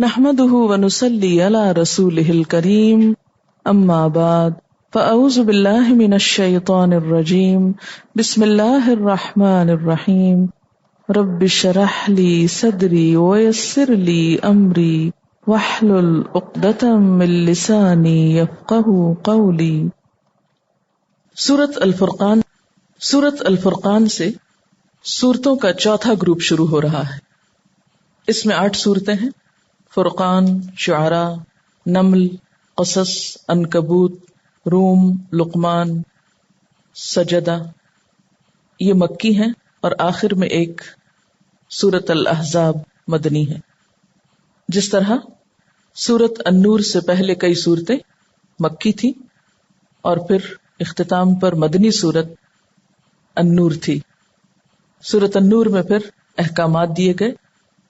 نحمده ونصلي على رسوله الكريم اما بعد فاعوذ بالله من الشيطان الرجيم بسم الله الرحمن الرحيم رب اشرح لي صدري ويسر لي امري واحلل عقدة من لساني يفقهوا قولي۔ سورۃ الفرقان سے سورتوں کا چوتھا گروپ شروع ہو رہا ہے۔ اس میں 8 سورتیں ہیں: فرقان، شعراء، نمل، قصص، عنکبوت، روم، لقمان، سجدہ۔ یہ مکی ہیں اور آخر میں ایک سورۃ الاحزاب مدنی ہے۔ جس طرح سورۃ النور سے پہلے کئی سورتیں مکی تھیں اور پھر اختتام پر مدنی سورۃ النور تھی۔ سورۃ النور میں پھر احکامات دیے گئے۔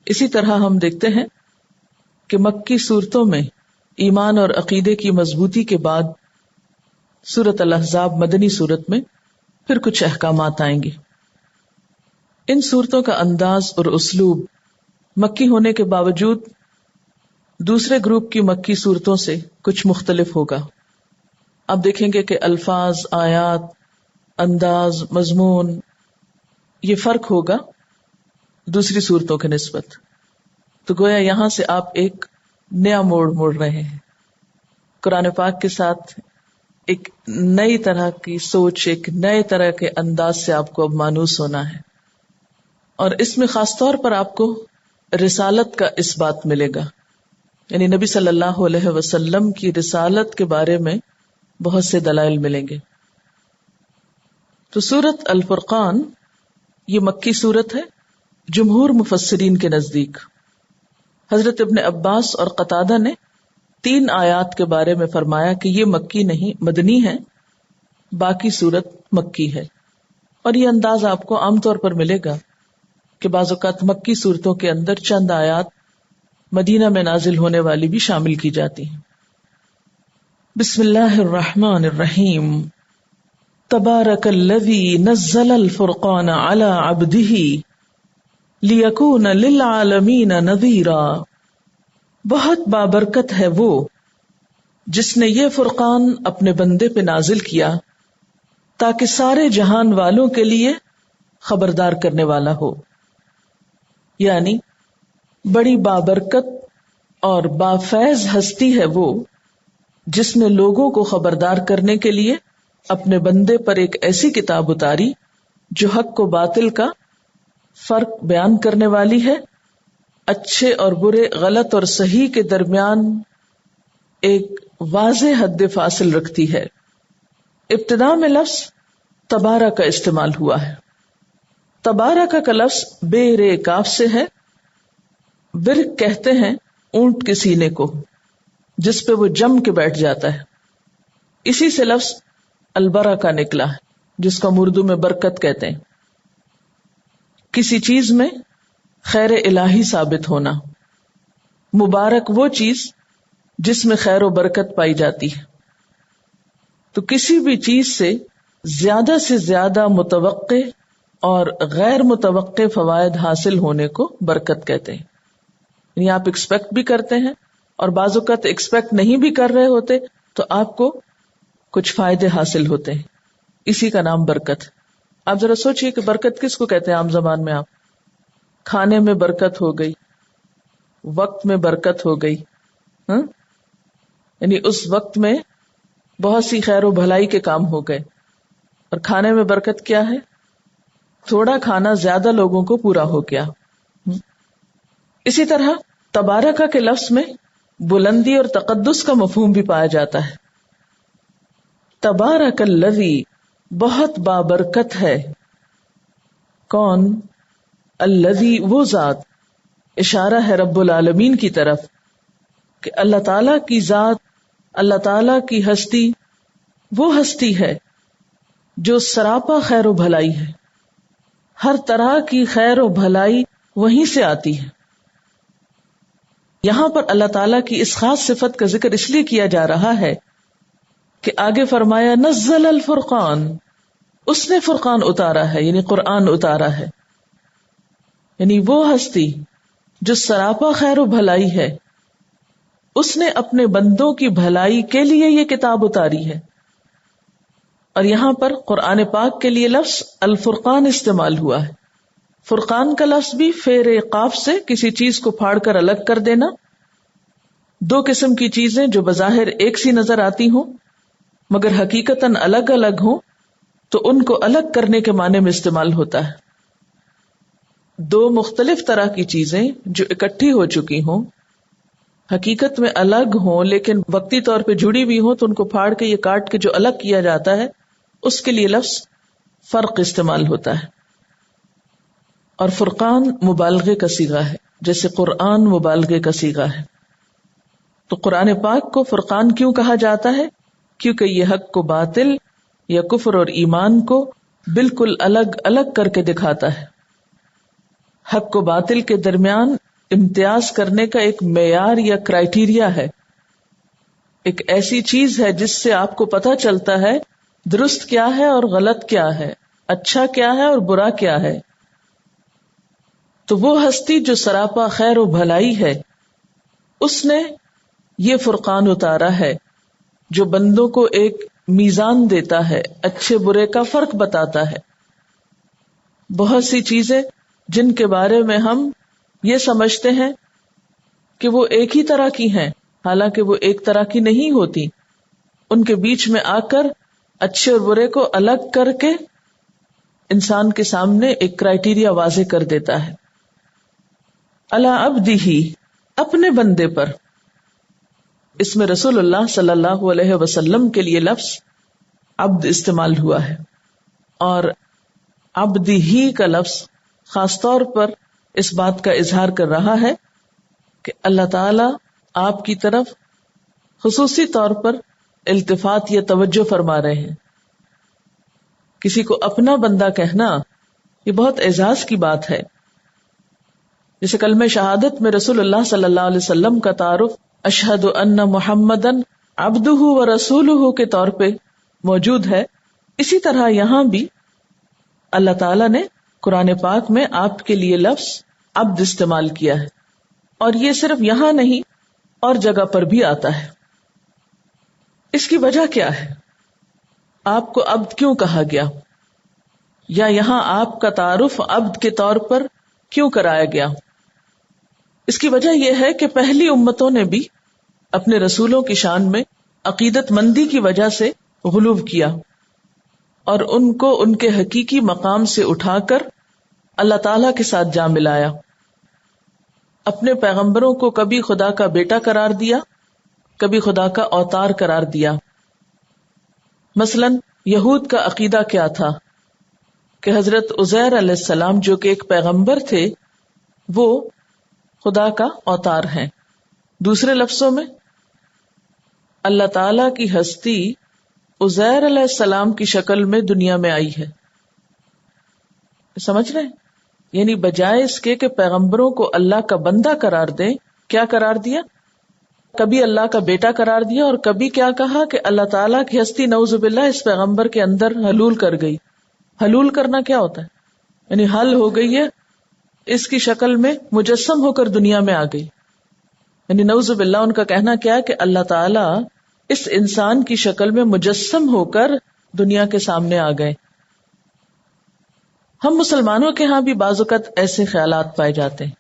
اسی طرح ہم دیکھتے ہیں کہ مکی صورتوں میں ایمان اور عقیدے کی مضبوطی کے بعد سورۃ الاحزاب مدنی صورت میں پھر کچھ احکامات آئیں گے۔ ان صورتوں کا انداز اور اسلوب مکی ہونے کے باوجود دوسرے گروپ کی مکی صورتوں سے کچھ مختلف ہوگا۔ آپ دیکھیں گے کہ الفاظ، آیات، انداز، مضمون، یہ فرق ہوگا دوسری صورتوں کے نسبت۔ تو گویا یہاں سے آپ ایک نیا موڑ رہے ہیں۔ قرآن پاک کے ساتھ ایک نئی طرح کی سوچ، ایک نئے طرح کے انداز سے آپ کو اب مانوس ہونا ہے، اور اس میں خاص طور پر آپ کو رسالت کا اس بات ملے گا، یعنی نبی صلی اللہ علیہ وسلم کی رسالت کے بارے میں بہت سے دلائل ملیں گے۔ تو سورۃ الفرقان یہ مکی سورت ہے جمہور مفسرین کے نزدیک۔ حضرت ابن عباس اور قتادہ نے 3 آیات کے بارے میں فرمایا کہ یہ مکی نہیں مدنی ہے، باقی سورت مکی ہے۔ اور یہ انداز آپ کو عام طور پر ملے گا کہ بعض اوقات مکی صورتوں کے اندر چند آیات مدینہ میں نازل ہونے والی بھی شامل کی جاتی ہیں۔ بسم اللہ الرحمن الرحیم۔ تبارک الذی نزل الفرقان علی عبدہ لیکون للعالمین نذیرا۔ بہت بابرکت ہے وہ جس نے یہ فرقان اپنے بندے پہ نازل کیا تاکہ سارے جہان والوں کے لیے خبردار کرنے والا ہو۔ یعنی بڑی بابرکت اور بافیض ہستی ہے وہ جس نے لوگوں کو خبردار کرنے کے لیے اپنے بندے پر ایک ایسی کتاب اتاری جو حق و باطل کا فرق بیان کرنے والی ہے، اچھے اور برے، غلط اور صحیح کے درمیان ایک واضح حد فاصل رکھتی ہے۔ ابتدا میں لفظ تبارہ کا استعمال ہوا ہے۔ تبارہ کا لفظ بے رے کاف سے ہے۔ برق کہتے ہیں اونٹ کے سینے کو جس پہ وہ جم کے بیٹھ جاتا ہے، اسی سے لفظ البرکہ نکلا ہے جس کو ہم اردو میں برکت کہتے ہیں۔ کسی چیز میں خیر الہی ثابت ہونا۔ مبارک وہ چیز جس میں خیر و برکت پائی جاتی ہے۔ تو کسی بھی چیز سے زیادہ متوقع اور غیر متوقع فوائد حاصل ہونے کو برکت کہتے ہیں۔ یعنی آپ ایکسپیکٹ بھی کرتے ہیں اور بعض اوقات ایکسپیکٹ نہیں بھی کر رہے ہوتے تو آپ کو کچھ فائدے حاصل ہوتے ہیں، اسی کا نام برکت۔ آپ ذرا سوچئے کہ برکت کس کو کہتے ہیں عام زبان میں؟ آپ کھانے میں برکت ہو گئی، وقت میں برکت ہو گئی، یعنی اس وقت میں بہت سی خیر و بھلائی کے کام ہو گئے۔ اور کھانے میں برکت کیا ہے؟ تھوڑا کھانا زیادہ لوگوں کو پورا ہو گیا۔ اسی طرح تبارکہ کے لفظ میں بلندی اور تقدس کا مفہوم بھی پایا جاتا ہے۔ تبارک الذی، بہت بابرکت ہے۔ کون؟ الذی، وہ ذات، اشارہ ہے رب العالمین کی طرف کہ اللہ تعالی کی ذات، اللہ تعالی کی ہستی وہ ہستی ہے جو سراپا خیر و بھلائی ہے۔ ہر طرح کی خیر و بھلائی وہیں سے آتی ہے۔ یہاں پر اللہ تعالیٰ کی اس خاص صفت کا ذکر اس لیے کیا جا رہا ہے کہ آگے فرمایا نزل الفرقان، اس نے فرقان اتارا ہے، یعنی قرآن اتارا ہے، یعنی وہ ہستی جو سراپا خیر و بھلائی ہے، اس نے اپنے بندوں کی بھلائی کے لیے یہ کتاب اتاری ہے. اور یہاں پر قرآن پاک کے لیے لفظ الفرقان استعمال ہوا ہے. فرقان کا لفظ بھی فیر قاف سے کسی چیز کو پھاڑ کر الگ کر دینا. دو قسم کی چیزیں جو بظاہر ایک سی نظر آتی ہوں مگر حقیقتاً الگ الگ ہوں تو ان کو الگ کرنے کے معنی میں استعمال ہوتا ہے. دو مختلف طرح کی چیزیں جو اکٹھی ہو چکی ہوں، حقیقت میں الگ ہوں لیکن وقتی طور پہ جڑی ہوئی ہوں، تو ان کو پھاڑ کے یا کاٹ کے جو الگ کیا جاتا ہے اس کے لیے لفظ فرق استعمال ہوتا ہے. اور فرقان مبالغے کا صیغہ ہے، جیسے قرآن مبالغے کا صیغہ ہے. تو قرآن پاک کو فرقان کیوں کہا جاتا ہے؟ کیونکہ یہ حق کو باطل یا کفر اور ایمان کو بالکل الگ الگ کر کے دکھاتا ہے. حق کو باطل کے درمیان امتیاز کرنے کا ایک معیار یا کرائیٹیریا ہے، ایک ایسی چیز ہے جس سے آپ کو پتہ چلتا ہے درست کیا ہے اور غلط کیا ہے، اچھا کیا ہے اور برا کیا ہے. تو وہ ہستی جو سراپا خیر و بھلائی ہے، اس نے یہ فرقان اتارا ہے جو بندوں کو ایک میزان دیتا ہے، اچھے برے کا فرق بتاتا ہے. بہت سی چیزیں جن کے بارے میں ہم یہ سمجھتے ہیں کہ وہ ایک ہی طرح کی ہیں، حالانکہ وہ ایک طرح کی نہیں ہوتی، ان کے بیچ میں آ کر اچھے اور برے کو الگ کر کے انسان کے سامنے ایک کرائیٹیریا واضح کر دیتا ہے. علی عبدہ، اپنے بندے پر. اس میں رسول اللہ صلی اللہ علیہ وسلم کے لیے لفظ عبد استعمال ہوا ہے، اور عبدہ کا لفظ خاص طور پر اس بات کا اظہار کر رہا ہے کہ اللہ تعالی آپ کی طرف خصوصی طور پر التفات یا توجہ فرما رہے ہیں. کسی کو اپنا بندہ کہنا یہ بہت اعزاز کی بات ہے. جیسے کلمہ شہادت میں رسول اللہ صلی اللہ علیہ وسلم کا تعارف اشہد ان محمدن عبدہ و رسولہ کے طور پہ موجود ہے، اسی طرح یہاں بھی اللہ تعالیٰ نے قرآن پاک میں آپ کے لیے لفظ عبد استعمال کیا ہے، اور یہ صرف یہاں نہیں اور جگہ پر بھی آتا ہے. اس کی وجہ کیا ہے؟ آپ کو عبد کیوں کہا گیا، یا یہاں آپ کا تعارف عبد کے طور پر کیوں کرایا گیا؟ اس کی وجہ یہ ہے کہ پہلی امتوں نے بھی اپنے رسولوں کی شان میں عقیدت مندی کی وجہ سے غلو کیا اور ان کو ان کے حقیقی مقام سے اٹھا کر اللہ تعالی کے ساتھ جا ملایا. اپنے پیغمبروں کو کبھی خدا کا بیٹا قرار دیا، کبھی خدا کا اوتار قرار دیا. مثلا یہود کا عقیدہ کیا تھا کہ حضرت عزیر علیہ السلام جو کہ ایک پیغمبر تھے وہ خدا کا اوتار ہیں. دوسرے لفظوں میں اللہ تعالی کی ہستی عزیر علیہ السلام کی شکل میں دنیا میں آئی ہے. سمجھ رہے ہیں؟ یعنی بجائے اس کے کہ پیغمبروں کو اللہ کا بندہ قرار دیں، کیا قرار دیا؟ کبھی اللہ کا بیٹا قرار دیا، اور کبھی کیا کہا کہ اللہ تعالیٰ کی ہستی نعوذ باللہ اس پیغمبر کے اندر حلول کر گئی. حلول کرنا کیا ہوتا ہے؟ یعنی حل ہو گئی ہے، اس کی شکل میں مجسم ہو کر دنیا میں آ گئی. یعنی نعوذ باللہ ان کا کہنا کیا ہے کہ اللہ تعالیٰ اس انسان کی شکل میں مجسم ہو کر دنیا کے سامنے آ گئے. ہم مسلمانوں کے ہاں بھی بعض اوقات ایسے خیالات پائے جاتے ہیں.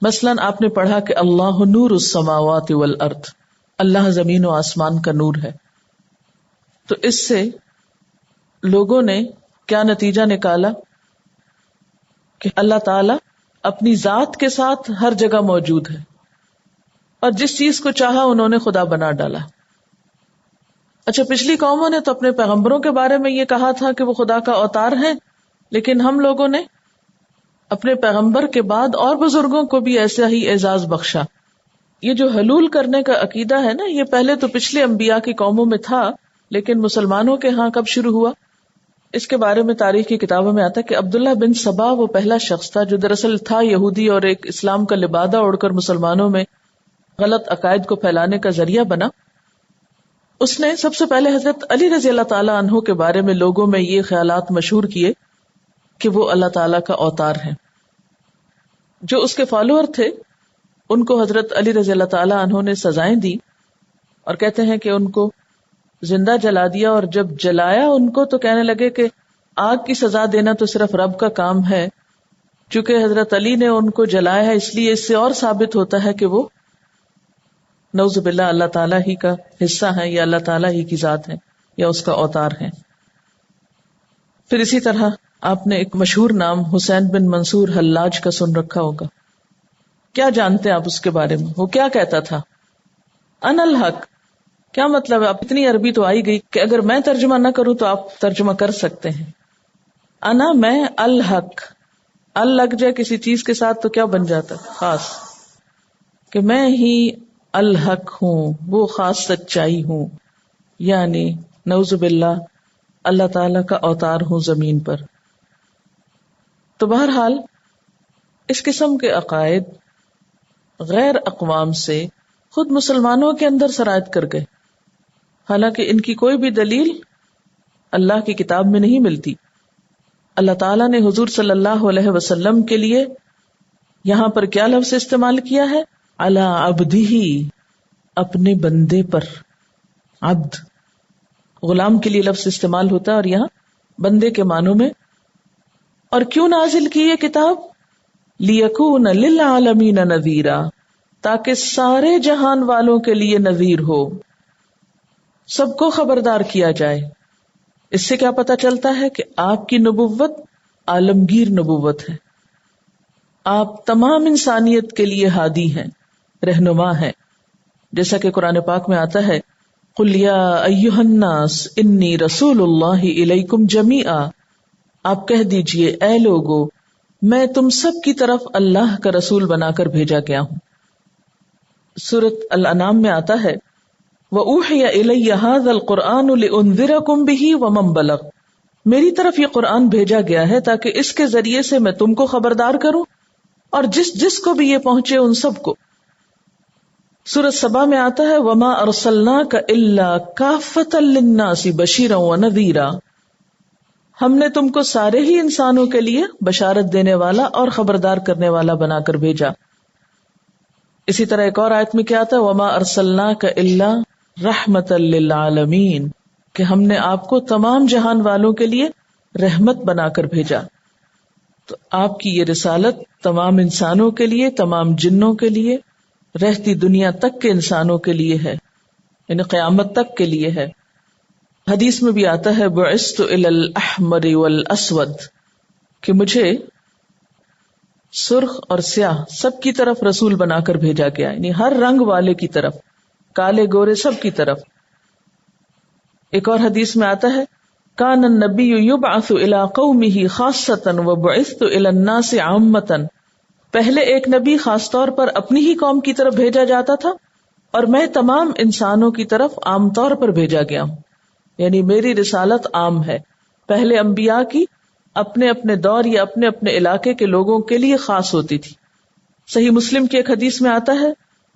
مثلا آپ نے پڑھا کہ اللہ نور السماوات والارض، اللہ زمین و آسمان کا نور ہے. تو اس سے لوگوں نے کیا نتیجہ نکالا کہ اللہ تعالی اپنی ذات کے ساتھ ہر جگہ موجود ہے، اور جس چیز کو چاہا انہوں نے خدا بنا ڈالا. اچھا، پچھلی قوموں نے تو اپنے پیغمبروں کے بارے میں یہ کہا تھا کہ وہ خدا کا اوتار ہیں، لیکن ہم لوگوں نے اپنے پیغمبر کے بعد اور بزرگوں کو بھی ایسا ہی اعزاز بخشا. یہ جو حلول کرنے کا عقیدہ ہے نا، یہ پہلے تو پچھلے انبیاء کی قوموں میں تھا، لیکن مسلمانوں کے ہاں کب شروع ہوا؟ اس کے بارے میں تاریخ کی کتابوں میں آتا ہے کہ عبداللہ بن سبا وہ پہلا شخص تھا جو دراصل تھا یہودی اور ایک اسلام کا لبادہ اوڑھ کر مسلمانوں میں غلط عقائد کو پھیلانے کا ذریعہ بنا. اس نے سب سے پہلے حضرت علی رضی اللہ تعالی عنہ کے بارے میں لوگوں میں یہ خیالات مشہور کیے کہ وہ اللہ تعالیٰ کا اوتار ہیں. جو اس کے فالوور تھے ان کو حضرت علی رضی اللہ تعالی عنہ نے سزائیں دی، اور کہتے ہیں کہ ان کو زندہ جلا دیا، اور جب جلایا ان کو تو کہنے لگے کہ آگ کی سزا دینا تو صرف رب کا کام ہے، چونکہ حضرت علی نے ان کو جلایا ہے، اس لیے اس سے اور ثابت ہوتا ہے کہ وہ نعوذ باللہ اللہ تعالیٰ ہی کا حصہ ہے، یا اللہ تعالیٰ ہی کی ذات ہے، یا اس کا اوتار ہے۔ پھر اسی طرح آپ نے ایک مشہور نام حسین بن منصور حلاج کا سن رکھا ہوگا، کیا جانتے ہیں آپ اس کے بارے میں؟ وہ کیا کہتا تھا؟ انا الحق، کیا مطلب ہے؟ اب اتنی عربی تو آئی گئی کہ اگر میں ترجمہ نہ کروں تو آپ ترجمہ کر سکتے ہیں۔ انا میں، الحق، ال لگ جائے کسی چیز کے ساتھ تو کیا بن جاتا ہے؟ خاص، کہ میں ہی الحق ہوں، وہ خاص سچائی ہوں، یعنی نعوذ باللہ اللہ تعالی کا اوتار ہوں زمین پر۔ تو بہرحال اس قسم کے عقائد غیر اقوام سے خود مسلمانوں کے اندر سرایت کر گئے، حالانکہ ان کی کوئی بھی دلیل اللہ کی کتاب میں نہیں ملتی۔ اللہ تعالیٰ نے حضور صلی اللہ علیہ وسلم کے لیے یہاں پر کیا لفظ استعمال کیا ہے؟ علی عبدہ، اپنے بندے پر۔ عبد غلام کے لیے لفظ استعمال ہوتا ہے، اور یہاں بندے کے معنوں میں۔ اور کیوں نازل کی یہ کتاب؟ لیکون للعالمین نذیرا، تاکہ سارے جہان والوں کے لیے نذیر ہو، سب کو خبردار کیا جائے۔ اس سے کیا پتہ چلتا ہے کہ آپ کی نبوت عالمگیر نبوت ہے، آپ تمام انسانیت کے لیے ہادی ہیں، رہنما ہیں، جیسا کہ قرآن پاک میں آتا ہے قل یا ایھا الناس انی رسول اللہ الیکم جمیعا، آپ کہہ دیجئے اے لوگو میں تم سب کی طرف اللہ کا رسول بنا کر بھیجا گیا ہوں۔ سورۃ الانعام میں آتا ہے وَأُوحِيَ إِلَيَّ هَذَا الْقُرْآنُ لِأُنذِرَكُمْ بِهِ وَمَنْ بَلَغَ، میری طرف یہ قرآن بھیجا گیا ہے تاکہ اس کے ذریعے سے میں تم کو خبردار کروں اور جس کو بھی یہ پہنچے ان سب کو۔ سورۃ سبا میں آتا ہے وَمَا أَرْسَلْنَاكَ إِلَّا كَافَّةً لِلنَّاسِ بَشِيرًا وَنَذِيرًا، ہم نے تم کو سارے ہی انسانوں کے لیے بشارت دینے والا اور خبردار کرنے والا بنا کر بھیجا۔ اسی طرح ایک اور آیت میں کیا آتا ہے وَمَا أَرْسَلْنَاكَ إِلَّا رحمت للعالمین، کہ ہم نے آپ کو تمام جہان والوں کے لیے رحمت بنا کر بھیجا۔ تو آپ کی یہ رسالت تمام انسانوں کے لیے، تمام جنوں کے لیے، رہتی دنیا تک کے انسانوں کے لیے ہے، یعنی قیامت تک کے لیے ہے۔ حدیث میں بھی آتا ہے بعثت الی الاحمر والاسود، کہ مجھے سرخ اور سیاہ سب کی طرف رسول بنا کر بھیجا گیا، یعنی ہر رنگ والے کی طرف، کالے گورے سب کی طرف۔ ایک اور حدیث میں آتا ہے کان النبی یبعث الی قومہ خاصۃ وبعثت الی الناس عامۃ، پہلے ایک نبی خاص طور پر اپنی ہی قوم کی طرف بھیجا جاتا تھا، اور میں تمام انسانوں کی طرف عام طور پر بھیجا گیا ہوں، یعنی میری رسالت عام ہے۔ پہلے انبیاء کی اپنے اپنے دور یا اپنے اپنے علاقے کے لوگوں کے لیے خاص ہوتی تھی۔ صحیح مسلم کی ایک حدیث میں آتا ہے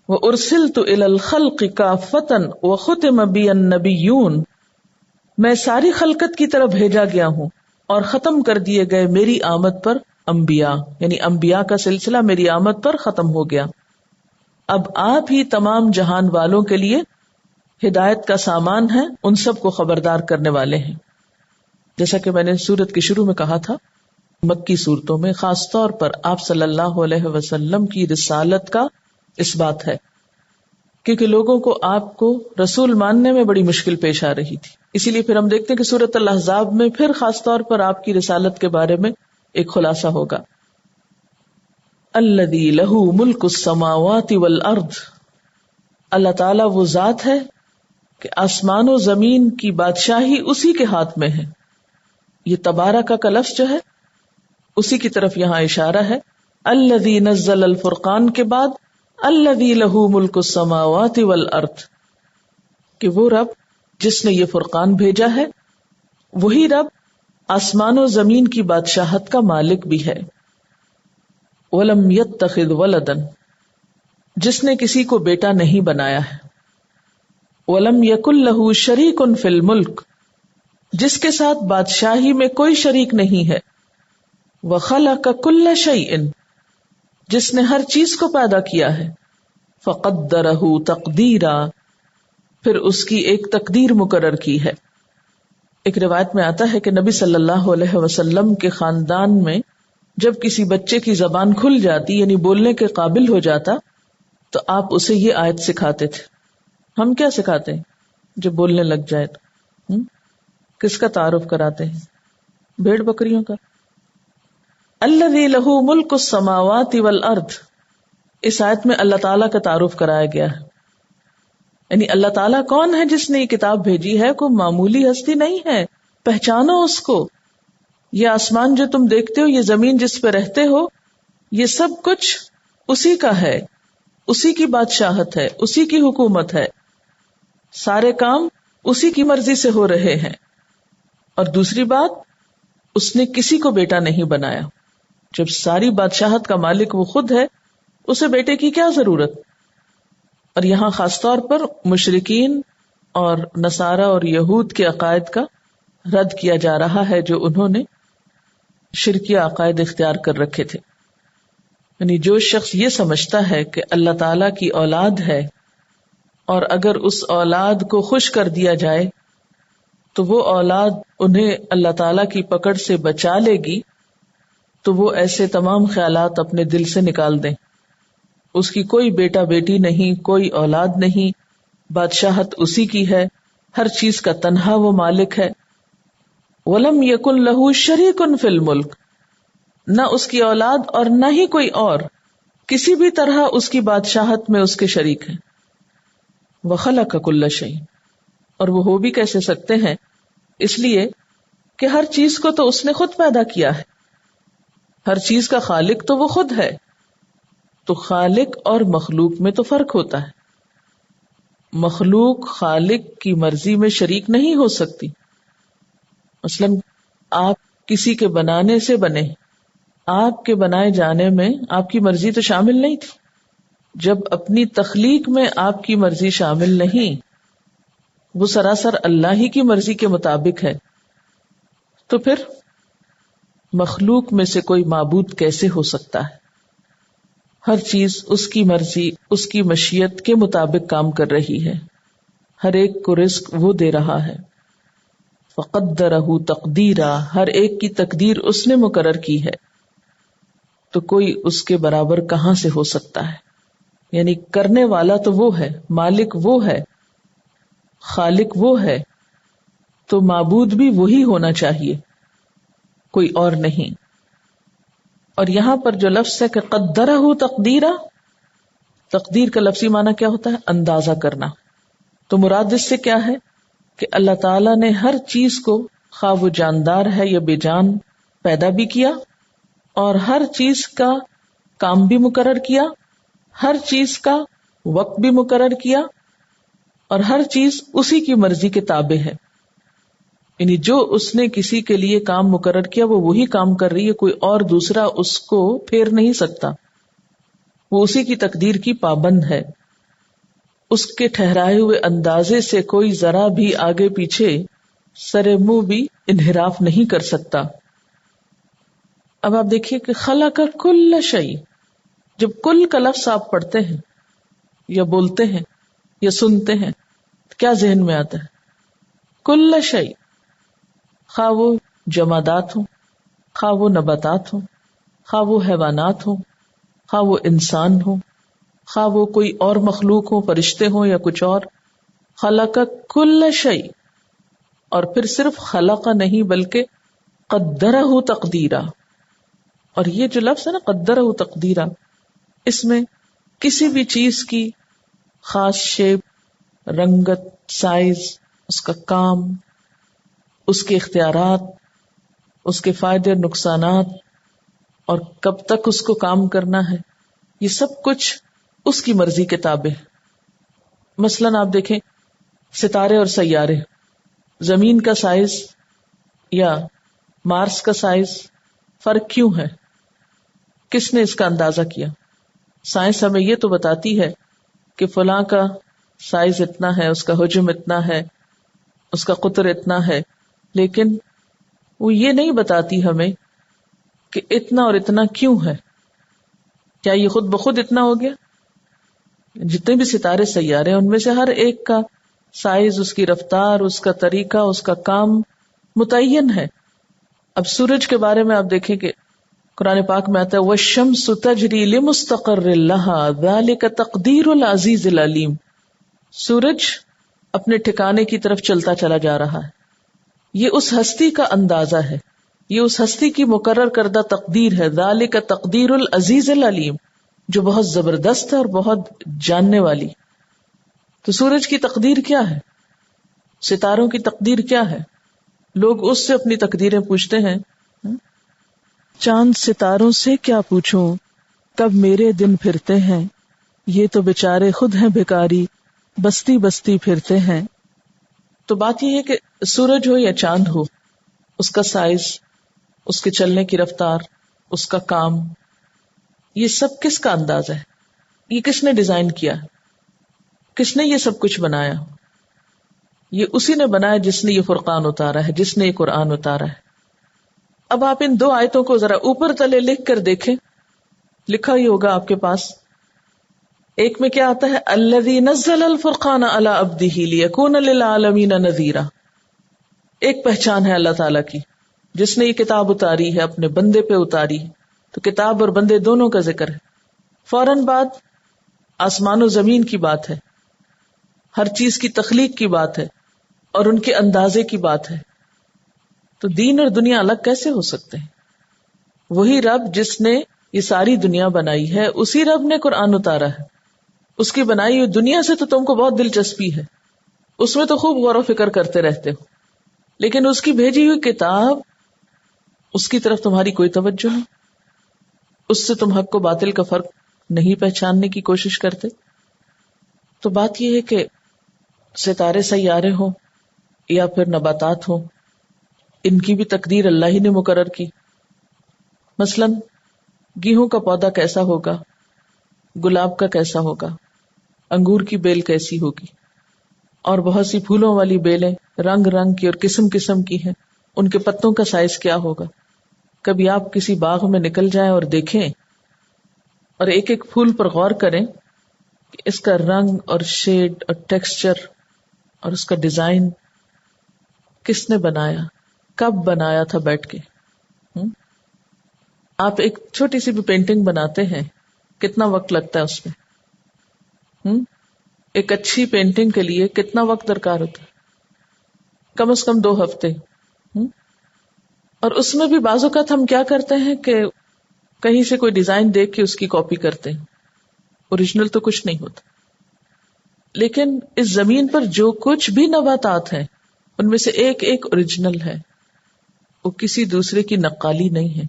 وَأُرْسِلْتُ إِلَى الْخَلْقِ كَافَّةً وَخُتِمَ بِيَ النَّبِيُّونَ، میں ساری خلقت کی طرف بھیجا گیا ہوں اور ختم کر دیے گئے میری آمد پر انبیاء، یعنی انبیاء کا سلسلہ میری آمد پر ختم ہو گیا۔ اب آپ ہی تمام جہان والوں کے لیے ہدایت کا سامان ہیں، ان سب کو خبردار کرنے والے ہیں۔ جیسا کہ میں نے سورت کے شروع میں کہا تھا، مکی صورتوں میں خاص طور پر آپ صلی اللہ علیہ وسلم کی رسالت کا اس بات ہے، کیونکہ لوگوں کو آپ کو رسول ماننے میں بڑی مشکل پیش آ رہی تھی۔ اسی لیے پھر ہم دیکھتے ہیں کہ سورۃ الاحزاب میں پھر خاص طور پر آپ کی رسالت کے بارے میں ایک خلاصہ ہوگا۔ الذی لہ ملک السماوات والارض، اللہ تعالیٰ وہ ذات ہے کہ آسمان و زمین کی بادشاہی اسی کے ہاتھ میں ہے۔ یہ تبارک کا لفظ جو ہے اسی کی طرف یہاں اشارہ ہے۔ الذی نزل الفرقان کے بعد الذی لہ ملک السماوات والارض، کہ وہ رب جس نے یہ فرقان بھیجا ہے، وہی رب آسمان و زمین کی بادشاہت کا مالک بھی ہے۔ وَلَمْ يَتَّخِذْ وَلَدًا، جس نے کسی کو بیٹا نہیں بنایا ہے۔ وَلَمْ يَكُنْ لَهُ شَرِيكٌ فِي الْمُلْكِ، جس کے ساتھ بادشاہی میں کوئی شریک نہیں ہے۔ وَخَلَقَ كُلَّ شَيْءٍ، جس نے ہر چیز کو پیدا کیا ہے۔ فقدرہ تقدیرا، پھر اس کی ایک تقدیر مقرر کی ہے. ایک روایت میں آتا ہے کہ نبی صلی اللہ علیہ وسلم کے خاندان میں جب کسی بچے کی زبان کھل جاتی یعنی بولنے کے قابل ہو جاتا تو آپ اسے یہ آیت سکھاتے تھے. ہم کیا سکھاتے ہیں جب بولنے لگ جائے تو کس کا تعارف کراتے ہیں؟ بھیڑ بکریوں کا. الذی لہ ملک السماوات والارض، اس آیت میں اللہ تعالیٰ کا تعارف کرایا گیا ہے. یعنی اللہ تعالیٰ کون ہے جس نے یہ کتاب بھیجی ہے؟ کوئی معمولی ہستی نہیں ہے، پہچانو اس کو. یہ آسمان جو تم دیکھتے ہو، یہ زمین جس پہ رہتے ہو، یہ سب کچھ اسی کا ہے، اسی کی بادشاہت ہے، اسی کی حکومت ہے، سارے کام اسی کی مرضی سے ہو رہے ہیں. اور دوسری بات، اس نے کسی کو بیٹا نہیں بنایا. جب ساری بادشاہت کا مالک وہ خود ہے، اسے بیٹے کی کیا ضرورت؟ اور یہاں خاص طور پر مشرکین اور نصارہ اور یہود کے عقائد کا رد کیا جا رہا ہے جو انہوں نے شرکی عقائد اختیار کر رکھے تھے. یعنی جو شخص یہ سمجھتا ہے کہ اللہ تعالیٰ کی اولاد ہے اور اگر اس اولاد کو خوش کر دیا جائے تو وہ اولاد انہیں اللہ تعالیٰ کی پکڑ سے بچا لے گی، تو وہ ایسے تمام خیالات اپنے دل سے نکال دیں. اس کی کوئی بیٹا بیٹی نہیں، کوئی اولاد نہیں، بادشاہت اسی کی ہے، ہر چیز کا تنہا وہ مالک ہے. وَلَمْ يَكُنْ لَهُ شَرِيكٌ فِي الْمُلْكِ، نہ اس کی اولاد اور نہ ہی کوئی اور کسی بھی طرح اس کی بادشاہت میں اس کے شریک ہیں. وَخَلَقَ كُلَّ شَيْءٍ، اور وہ ہو بھی کیسے سکتے ہیں؟ اس لیے کہ ہر چیز کو تو اس نے خود پیدا کیا ہے، ہر چیز کا خالق تو وہ خود ہے. تو خالق اور مخلوق میں تو فرق ہوتا ہے. مخلوق خالق کی مرضی میں شریک نہیں ہو سکتی. مثلا آپ کسی کے بنانے سے بنے، آپ کے بنائے جانے میں آپ کی مرضی تو شامل نہیں تھی. جب اپنی تخلیق میں آپ کی مرضی شامل نہیں، وہ سراسر اللہ ہی کی مرضی کے مطابق ہے، تو پھر مخلوق میں سے کوئی معبود کیسے ہو سکتا ہے؟ ہر چیز اس کی مرضی، اس کی مشیت کے مطابق کام کر رہی ہے. ہر ایک کو رزق وہ دے رہا ہے. فقدرہ تقدیرا، ہر ایک کی تقدیر اس نے مقرر کی ہے. تو کوئی اس کے برابر کہاں سے ہو سکتا ہے؟ یعنی کرنے والا تو وہ ہے، مالک وہ ہے، خالق وہ ہے، تو معبود بھی وہی ہونا چاہیے، کوئی اور نہیں. اور یہاں پر جو لفظ ہے کہ قدرہ تقدیرا، تقدیر کا لفظی معنی کیا ہوتا ہے؟ اندازہ کرنا. تو مراد اس سے کیا ہے کہ اللہ تعالیٰ نے ہر چیز کو، خواہ وہ جاندار ہے یا بے جان، پیدا بھی کیا اور ہر چیز کا کام بھی مقرر کیا، ہر چیز کا وقت بھی مقرر کیا، اور ہر چیز اسی کی مرضی کے تابع ہے. یعنی جو اس نے کسی کے لیے کام مقرر کیا وہ وہی کام کر رہی ہے، کوئی اور دوسرا اس کو پھیر نہیں سکتا. وہ اسی کی تقدیر کی پابند ہے. اس کے ٹھہرائے ہوئے اندازے سے کوئی ذرا بھی آگے پیچھے سر منہ بھی انحراف نہیں کر سکتا. اب آپ دیکھیے کہ خلق کل شیء، جب کل کا لفظ آپ پڑھتے ہیں یا بولتے ہیں یا سنتے ہیں کیا ذہن میں آتا ہے؟ کل شیء، خواہ وہ جمادات ہوں، خواہ وہ نباتات ہوں، خواہ وہ حیوانات ہوں، خواہ وہ انسان ہوں، خواہ وہ کوئی اور مخلوق ہوں، فرشتے ہوں یا کچھ اور. خلق کل شیء، اور پھر صرف خلق نہیں بلکہ قدرہ تقدیرا. اور یہ جو لفظ ہے نا قدرہ تقدیرا، اس میں کسی بھی چیز کی خاص شیپ، رنگت، سائز، اس کا کام، اس کے اختیارات، اس کے فائدے اور نقصانات، اور کب تک اس کو کام کرنا ہے، یہ سب کچھ اس کی مرضی کے تابع ہے. مثلاً آپ دیکھیں ستارے اور سیارے، زمین کا سائز یا مارس کا سائز فرق کیوں ہے؟ کس نے اس کا اندازہ کیا؟ سائنس ہمیں یہ تو بتاتی ہے کہ فلاں کا سائز اتنا ہے، اس کا حجم اتنا ہے، اس کا قطر اتنا ہے، لیکن وہ یہ نہیں بتاتی ہمیں کہ اتنا اور اتنا کیوں ہے. کیا یہ خود بخود اتنا ہو گیا؟ جتنے بھی ستارے سیارے ہیں ان میں سے ہر ایک کا سائز، اس کی رفتار، اس کا طریقہ، اس کا کام متعین ہے. اب سورج کے بارے میں آپ دیکھیں کہ قرآن پاک میں آتا ہے وَالشَّمْسُ تَجْرِي لِمُسْتَقَرٍّ لَهَا ذَلِكَ تَقْدِيرُ الْعَزِيزِ الْعَلِيمِ. سورج اپنے ٹھکانے کی طرف چلتا چلا جا رہا ہے. یہ اس ہستی کا اندازہ ہے، یہ اس ہستی کی مقرر کردہ تقدیر ہے. ذَلِكَ تَقْدِيرُ الْعَزِيزِ الْعَلِيمِ، جو بہت زبردست ہے اور بہت جاننے والی. تو سورج کی تقدیر کیا ہے؟ ستاروں کی تقدیر کیا ہے؟ لوگ اس سے اپنی تقدیریں پوچھتے ہیں. چاند ستاروں سے کیا پوچھوں، کب میرے دن پھرتے ہیں، یہ تو بیچارے خود ہیں بھکاری، بستی بستی پھرتے ہیں. تو بات یہ ہے کہ سورج ہو یا چاند ہو، اس کا سائز، اس کے چلنے کی رفتار، اس کا کام، یہ سب کس کا انداز ہے؟ یہ کس نے ڈیزائن کیا؟ کس نے یہ سب کچھ بنایا؟ یہ اسی نے بنایا جس نے یہ فرقان اتارا ہے، جس نے یہ قرآن اتارا ہے. اب آپ ان دو آیتوں کو ذرا اوپر تلے لکھ کر دیکھیں، لکھا ہی ہوگا آپ کے پاس. ایک میں کیا آتا ہے؟ الذی نزل الفرقان علی عبدہ لیکون للعالمین نذیرا. ایک پہچان ہے اللہ تعالیٰ کی، جس نے یہ کتاب اتاری ہے، اپنے بندے پہ اتاری. تو کتاب اور بندے دونوں کا ذکر ہے. فوراً بعد آسمان و زمین کی بات ہے، ہر چیز کی تخلیق کی بات ہے اور ان کے اندازے کی بات ہے. تو دین اور دنیا الگ کیسے ہو سکتے ہیں؟ وہی رب جس نے یہ ساری دنیا بنائی ہے، اسی رب نے قرآن اتارا ہے. اس کی بنائی ہوئی دنیا سے تو تم کو بہت دلچسپی ہے، اس میں تو خوب غور و فکر کرتے رہتے ہو، لیکن اس کی بھیجی ہوئی کتاب، اس کی طرف تمہاری کوئی توجہ نہیں. اس سے تم حق کو باطل کا فرق نہیں پہچاننے کی کوشش کرتے. تو بات یہ ہے کہ ستارے سیارے ہوں یا پھر نباتات ہوں، ان کی بھی تقدیر اللہ ہی نے مقرر کی. مثلاً گیہوں کا پودا کیسا ہوگا، گلاب کا کیسا ہوگا، انگور کی بیل کیسی ہوگی، اور بہت سی پھولوں والی بیلیں رنگ رنگ کی اور قسم قسم کی ہیں، ان کے پتوں کا سائز کیا ہوگا. کبھی آپ کسی باغ میں نکل جائیں اور دیکھیں اور ایک ایک پھول پر غور کریں کہ اس کا رنگ اور شیڈ اور ٹیکسچر اور اس کا ڈیزائن کس نے بنایا، کب بنایا تھا بیٹھ کے. آپ ایک چھوٹی سی بھی پینٹنگ بناتے ہیں، کتنا وقت لگتا ہے اس میں؟ ایک اچھی پینٹنگ کے لیے کتنا وقت درکار ہوتا ہے؟ کم از کم 2 ہفتے. اور اس میں بھی بعض اوقات ہم کیا کرتے ہیں کہ کہیں سے کوئی ڈیزائن دیکھ کے اس کی کاپی کرتے ہیں، اوریجنل تو کچھ نہیں ہوتا. لیکن اس زمین پر جو کچھ بھی نباتات ہیں ان میں سے ایک ایک اوریجنل ہے، وہ کسی دوسرے کی نقالی نہیں ہے.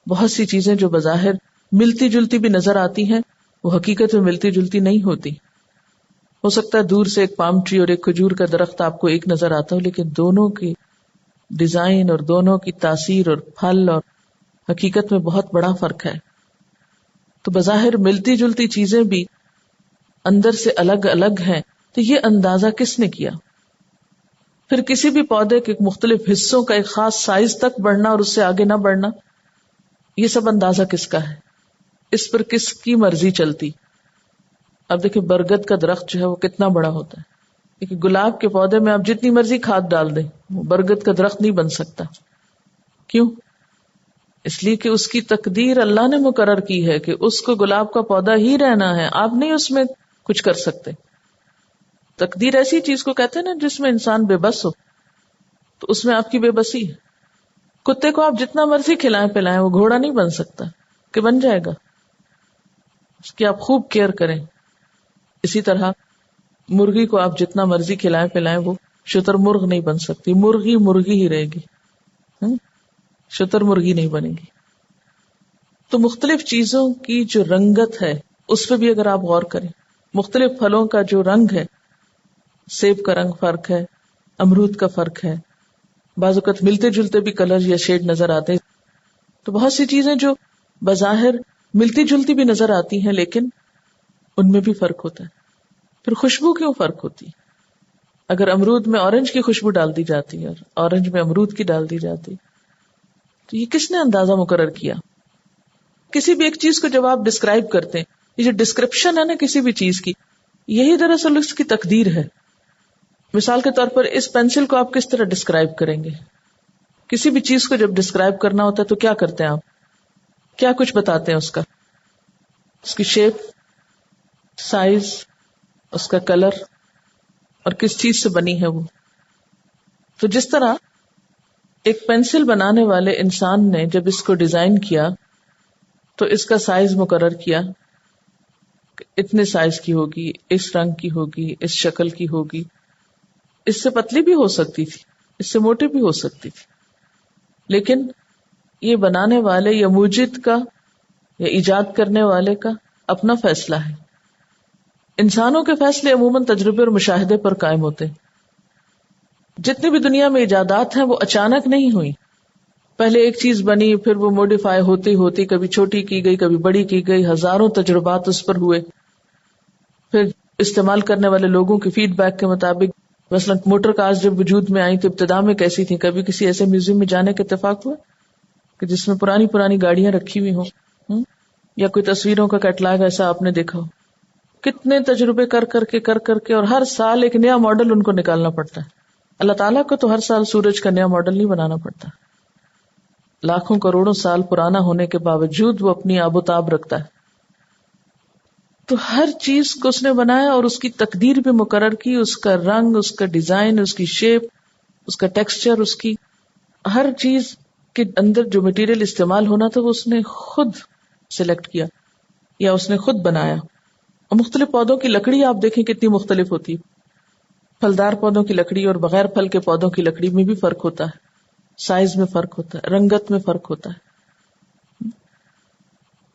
بہت سی چیزیں جو بظاہر ملتی جلتی بھی نظر آتی ہیں، وہ حقیقت میں ملتی جلتی نہیں ہوتی. ہو سکتا ہے دور سے ایک پام ٹری اور ایک کھجور کا درخت آپ کو ایک نظر آتا ہو، لیکن دونوں کی ڈیزائن اور دونوں کی تاثیر اور پھل اور حقیقت میں بہت بڑا فرق ہے. تو بظاہر ملتی جلتی چیزیں بھی اندر سے الگ الگ ہیں. تو یہ اندازہ کس نے کیا؟ پھر کسی بھی پودے کے مختلف حصوں کا ایک خاص سائز تک بڑھنا اور اس سے آگے نہ بڑھنا، یہ سب اندازہ کس کا ہے؟ اس پر کس کی مرضی چلتی؟ اب دیکھیں برگد کا درخت جو ہے وہ کتنا بڑا ہوتا ہے، لیکن گلاب کے پودے میں آپ جتنی مرضی کھاد ڈال دیں وہ برگد کا درخت نہیں بن سکتا. کیوں؟ اس لیے کہ اس کی تقدیر اللہ نے مقرر کی ہے کہ اس کو گلاب کا پودا ہی رہنا ہے، آپ نہیں اس میں کچھ کر سکتے. تقدیر ایسی چیز کو کہتے ہیں نا جس میں انسان بے بس ہو، تو اس میں آپ کی بے بسی ہے. کتے کو آپ جتنا مرضی کھلائیں پلائیں وہ گھوڑا نہیں بن سکتا کہ بن جائے گا، اس کی آپ خوب کیئر کریں. اسی طرح مرغی کو آپ جتنا مرضی کھلائیں پلائیں وہ شتر مرغ نہیں بن سکتی، مرغی مرغی ہی رہے گی، شتر مرغی نہیں بنے گی. تو مختلف چیزوں کی جو رنگت ہے اس پہ بھی اگر آپ غور کریں، مختلف پھلوں کا جو رنگ ہے، سیب کا رنگ فرق ہے، امرود کا فرق ہے، بعض اوقات ملتے جلتے بھی کلر یا شیڈ نظر آتے ہیں. تو بہت سی چیزیں جو بظاہر ملتی جلتی بھی نظر آتی ہیں لیکن ان میں بھی فرق ہوتا ہے. پھر خوشبو کیوں فرق ہوتی؟ اگر امرود میں اورنج کی خوشبو ڈال دی جاتی ہے اور اورنج میں امرود کی ڈال دی جاتی، تو یہ کس نے اندازہ مقرر کیا؟ کسی بھی ایک چیز کو جب آپ ڈسکرائب کرتے ہیں یہ جو ڈسکرپشن ہے نا کسی بھی چیز کی، یہی دراصل اس کی تقدیر ہے. مثال کے طور پر اس پینسل کو آپ کس طرح ڈسکرائب کریں گے؟ کسی بھی چیز کو جب ڈسکرائب کرنا ہوتا ہے تو کیا کرتے ہیں آپ؟ کیا کچھ بتاتے ہیں اس کا؟ اس کی شیپ، سائز، اس کا کلر اور کس چیز سے بنی ہے وہ. تو جس طرح ایک پینسل بنانے والے انسان نے جب اس کو ڈیزائن کیا تو اس کا سائز مقرر کیا، اتنے سائز کی ہوگی، اس رنگ کی ہوگی، اس شکل کی ہوگی. اس سے پتلی بھی ہو سکتی تھی، اس سے موٹی بھی ہو سکتی تھی، لیکن یہ بنانے والے یا موجد کا یا ایجاد کرنے والے کا اپنا فیصلہ ہے. انسانوں کے فیصلے عموماً تجربے اور مشاہدے پر قائم ہوتے ہیں. جتنی بھی دنیا میں ایجادات ہیں وہ اچانک نہیں ہوئی. پہلے ایک چیز بنی، پھر وہ موڈیفائی ہوتی ہوتی کبھی چھوٹی کی گئی، کبھی بڑی کی گئی، ہزاروں تجربات اس پر ہوئے. پھر استعمال کرنے والے لوگوں کے فیڈ بیک کے مطابق، مثلا موٹر کارز جب وجود میں آئی تو ابتدا میں کیسی تھی؟ کبھی کسی ایسے میوزیم میں جانے کا اتفاق ہوا کہ جس میں پرانی گاڑیاں رکھی ہوئی ہوں، یا کوئی تصویروں کا کیٹلاگ ایسا آپ نے دیکھا ہو؟ کتنے تجربے کر کے اور ہر سال ایک نیا ماڈل ان کو نکالنا پڑتا ہے. اللہ تعالیٰ کو تو ہر سال سورج کا نیا ماڈل نہیں بنانا پڑتا. لاکھوں کروڑوں سال پرانا ہونے کے باوجود وہ اپنی آب و تاب رکھتا ہے. تو ہر چیز کو اس نے بنایا اور اس کی تقدیر بھی مقرر کی، اس کا رنگ، اس کا ڈیزائن، اس کی شیپ، اس کا ٹیکسچر، اس کی ہر چیز کے اندر جو مٹیریل استعمال ہونا تھا وہ اس نے خود سلیکٹ کیا یا اس نے خود بنایا. اور مختلف پودوں کی لکڑی آپ دیکھیں کتنی مختلف ہوتی ہے. پھلدار پودوں کی لکڑی اور بغیر پھل کے پودوں کی لکڑی میں بھی فرق ہوتا ہے، سائز میں فرق ہوتا ہے، رنگت میں فرق ہوتا ہے.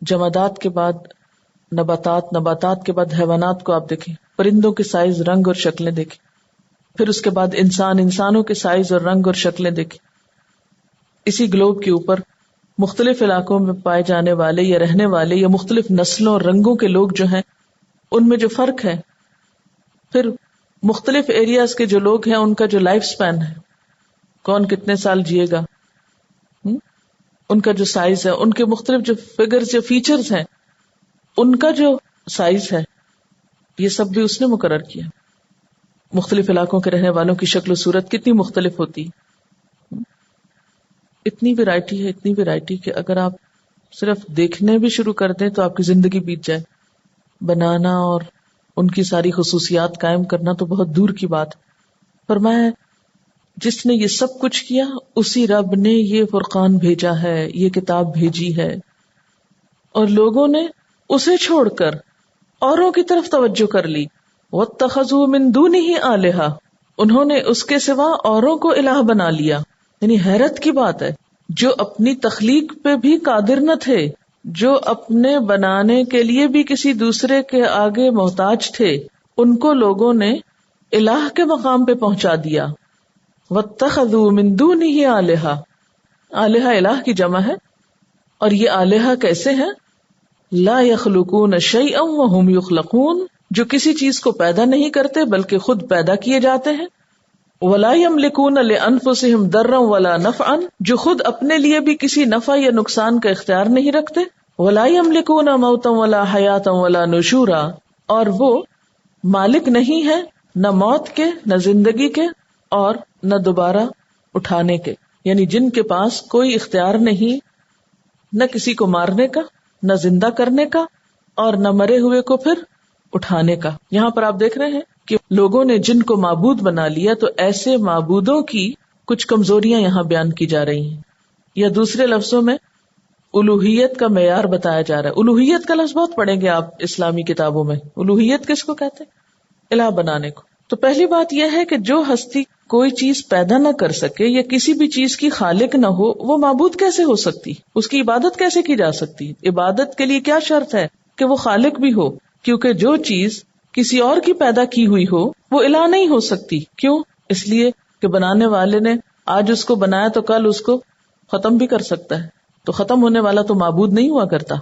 جمادات کے بعد نباتات کے بعد حیوانات کو آپ دیکھیں، پرندوں کے سائز، رنگ اور شکلیں دیکھیں. پھر اس کے بعد انسانوں کے سائز اور رنگ اور شکلیں دیکھیں. اسی گلوب کے اوپر مختلف علاقوں میں پائے جانے والے یا رہنے والے یا مختلف نسلوں اور رنگوں کے لوگ جو ہیں ان میں جو فرق ہے. پھر مختلف ایریاز کے جو لوگ ہیں ان کا جو لائف سپین ہے، کون کتنے سال جیے گا، ان کا جو سائز ہے، ان کے مختلف جو فگرز یا فیچرز ہیں ان کا جو سائز ہے، یہ سب بھی اس نے مقرر کیا. مختلف علاقوں کے رہنے والوں کی شکل و صورت کتنی مختلف ہوتی. اتنی ویرائٹی کہ اگر آپ صرف دیکھنے بھی شروع کر دیں تو آپ کی زندگی بیت جائے. بنانا اور ان کی ساری خصوصیات قائم کرنا تو بہت دور کی بات. فرمایا جس نے یہ سب کچھ کیا اسی رب نے یہ فرقان بھیجا ہے، یہ کتاب بھیجی ہے، اور لوگوں نے اسے چھوڑ کر اوروں کی طرف توجہ کر لی. واتخذوا من دونہ آلہہ، انہوں نے اس کے سوا اوروں کو الہ بنا لیا. یعنی حیرت کی بات ہے، جو اپنی تخلیق پہ بھی قادر نہ تھے، جو اپنے بنانے کے لیے بھی کسی دوسرے کے آگے محتاج تھے، ان کو لوگوں نے الہ کے مقام پہ پہنچا دیا. واتخذوا من دونہ آلہہ، آلہہ الہ کی جمع ہے، اور یہ آلہہ کیسے ہیں؟ لا یخلقون شیئا وہم یخلقون، جو کسی چیز کو پیدا نہیں کرتے بلکہ خود پیدا کیے جاتے ہیں. ولا یملکون لانفسہم ضرا ولا نفعا، جو خود اپنے لیے بھی کسی نفع یا نقصان کا اختیار نہیں رکھتے. ولا یملکون موتا ولا حیاتا ولا نشورا، اور وہ مالک نہیں ہے نہ موت کے، نہ زندگی کے، اور نہ دوبارہ اٹھانے کے. یعنی جن کے پاس کوئی اختیار نہیں نہ کسی کو مارنے کا، نہ زندہ کرنے کا، اور نہ مرے ہوئے کو پھر اٹھانے کا. یہاں پر آپ دیکھ رہے ہیں کہ لوگوں نے جن کو معبود بنا لیا تو ایسے معبودوں کی کچھ کمزوریاں یہاں بیان کی جا رہی ہیں، یا دوسرے لفظوں میں الوہیت کا معیار بتایا جا رہا ہے. الوہیت کا لفظ بہت پڑھیں گے آپ اسلامی کتابوں میں. الوہیت کس کو کہتے ہیں؟ الہ بنانے کو. تو پہلی بات یہ ہے کہ جو ہستی کوئی چیز پیدا نہ کر سکے یا کسی بھی چیز کی خالق نہ ہو، وہ معبود کیسے ہو سکتی؟ اس کی عبادت کیسے کی جا سکتی؟ عبادت کے لیے کیا شرط ہے کہ وہ خالق بھی ہو، کیونکہ جو چیز کسی اور کی پیدا کی ہوئی ہو وہ الہ نہیں ہو سکتی. کیوں؟ اس لیے کہ بنانے والے نے آج اس کو بنایا تو کل اس کو ختم بھی کر سکتا ہے، تو ختم ہونے والا تو معبود نہیں ہوا کرتا.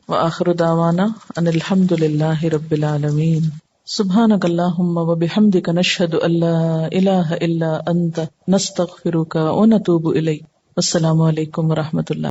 وآخر دعوانا ان الحمد للہ رب العالمین. سبحانک اللہم وبحمدک نشہد ان لا الہ الا انت نستغفرک ونتوب الیک. السلام علیکم ورحمۃ اللہ.